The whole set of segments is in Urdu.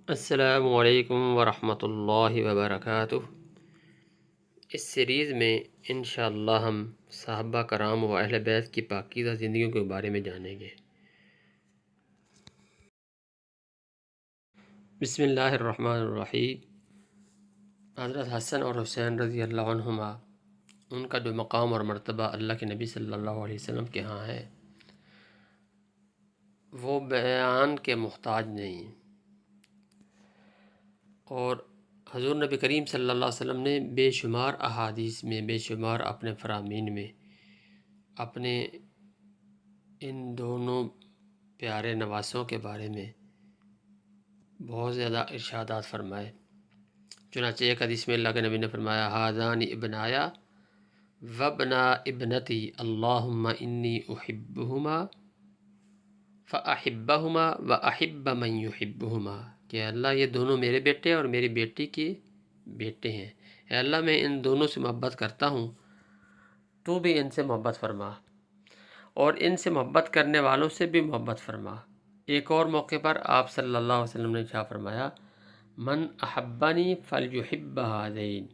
السلام علیکم ورحمۃ اللہ وبرکاتہ۔ اس سیریز میں انشاءاللہ ہم صحابہ کرام و اہل بیت کی پاکیزہ زندگیوں کے بارے میں جانیں گے۔ بسم اللہ الرحمن الرحیم۔ حضرت حسن اور حسین رضی اللہ عنہما، ان کا جو مقام اور مرتبہ اللہ کے نبی صلی اللہ علیہ وسلم کے ہاں ہے وہ بیان کے محتاج نہیں، اور حضور نبی کریم صلی اللہ علیہ وسلم نے بے شمار احادیث میں، بے شمار اپنے فرامین میں اپنے ان دونوں پیارے نواسوں کے بارے میں بہت زیادہ ارشادات فرمائے۔ چنانچہ ایک حدیث میں اللہ کے نبی نے فرمایا: ہذان ابنایا وابنا ابنتی اللہم انی احبہما فاحبہما واحب من یحبہما، کہ اللہ یہ دونوں میرے بیٹے اور میری بیٹی کے بیٹے ہیں، اے اللہ میں ان دونوں سے محبت کرتا ہوں، تو بھی ان سے محبت فرما اور ان سے محبت کرنے والوں سے بھی محبت فرما۔ ایک اور موقع پر آپ صلی اللہ علیہ وسلم نے کیا فرمایا: من احبنی فلیحب ہذین،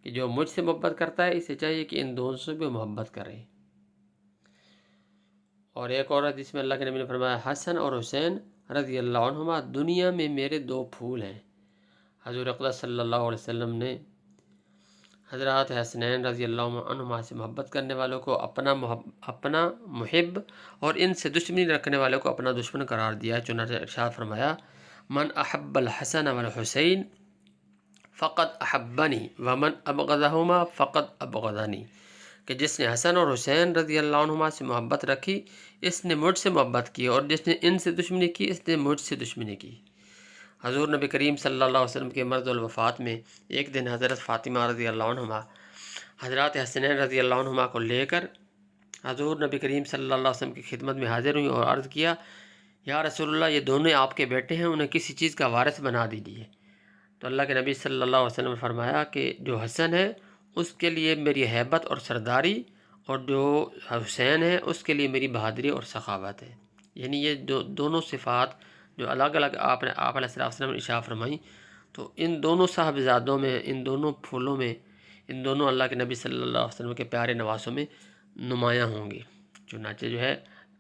کہ جو مجھ سے محبت کرتا ہے اسے چاہیے کہ ان دونوں سے بھی محبت کرے۔ اور ایک اور حدیث میں اللہ کے نبی نے فرمایا: حسن اور حسین رضی اللہ عنہما دنیا میں میرے دو پھول ہیں۔ حضور اقدس صلی اللہ علیہ وسلم نے حضرات حسنین رضی اللہ عنہما سے محبت کرنے والوں کو اپنا محب اور ان سے دشمنی رکھنے والوں کو اپنا دشمن قرار دیا۔ چنانچہ ارشاد فرمایا: من احب الحسن والحسین فقد احبنی ومن ابغضہما فقد ابغضنی، کہ جس نے حسن اور حسین رضی اللہ عنہما سے محبت رکھی اس نے مجھ سے محبت کی، اور جس نے ان سے دشمنی کی اس نے مجھ سے دشمنی کی۔ حضور نبی کریم صلی اللہ علیہ وسلم کے مرض الوفات میں ایک دن حضرت فاطمہ رضی اللہ عنہما حضرات حسنین رضی اللہ عنہما کو لے کر حضور نبی کریم صلی اللہ علیہ وسلم کی خدمت میں حاضر ہوئی اور عرض کیا: یا رسول اللہ، یہ دونوں آپ کے بیٹے ہیں، انہیں کسی چیز کا وارث بنا دیجیے۔ تو اللہ کے نبی صلی اللہ علیہ وسلم نے فرمایا کہ جو حسن ہے اس کے لیے میری ہیبت اور سرداری، اور جو حسین ہے اس کے لیے میری بہادری اور سخاوت ہے۔ یعنی یہ دونوں صفات جو الگ الگ آپ علیہ السلام نے اشارہ فرمائی، تو ان دونوں صاحبزادوں میں، ان دونوں پھولوں میں، ان دونوں اللہ کے نبی صلی اللہ علیہ وسلم کے پیارے نواسوں میں نمایاں ہوں گی۔ چنانچہ جو ہے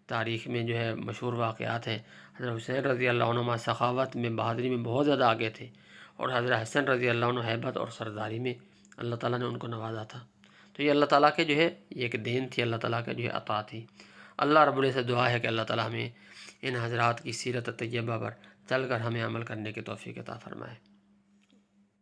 تاریخ میں جو ہے مشہور واقعات ہیں، حضرت حسین رضی اللہ عنہ سخاوت میں، بہادری میں بہت زیادہ آگے تھے، اور حضرت حسن رضی اللہ عنہ ہیبت اور سرداری میں اللہ تعالیٰ نے ان کو نوازا تھا۔ تو یہ اللہ تعالیٰ کے جو ہے یہ ایک دین تھی، اللہ تعالیٰ کے جو ہے عطا تھی۔ اللہ رب العزت سے دعا ہے کہ اللہ تعالیٰ ہمیں ان حضرات کی سیرت طیبہ پر چل کر ہمیں عمل کرنے کی توفیق عطا فرمائے۔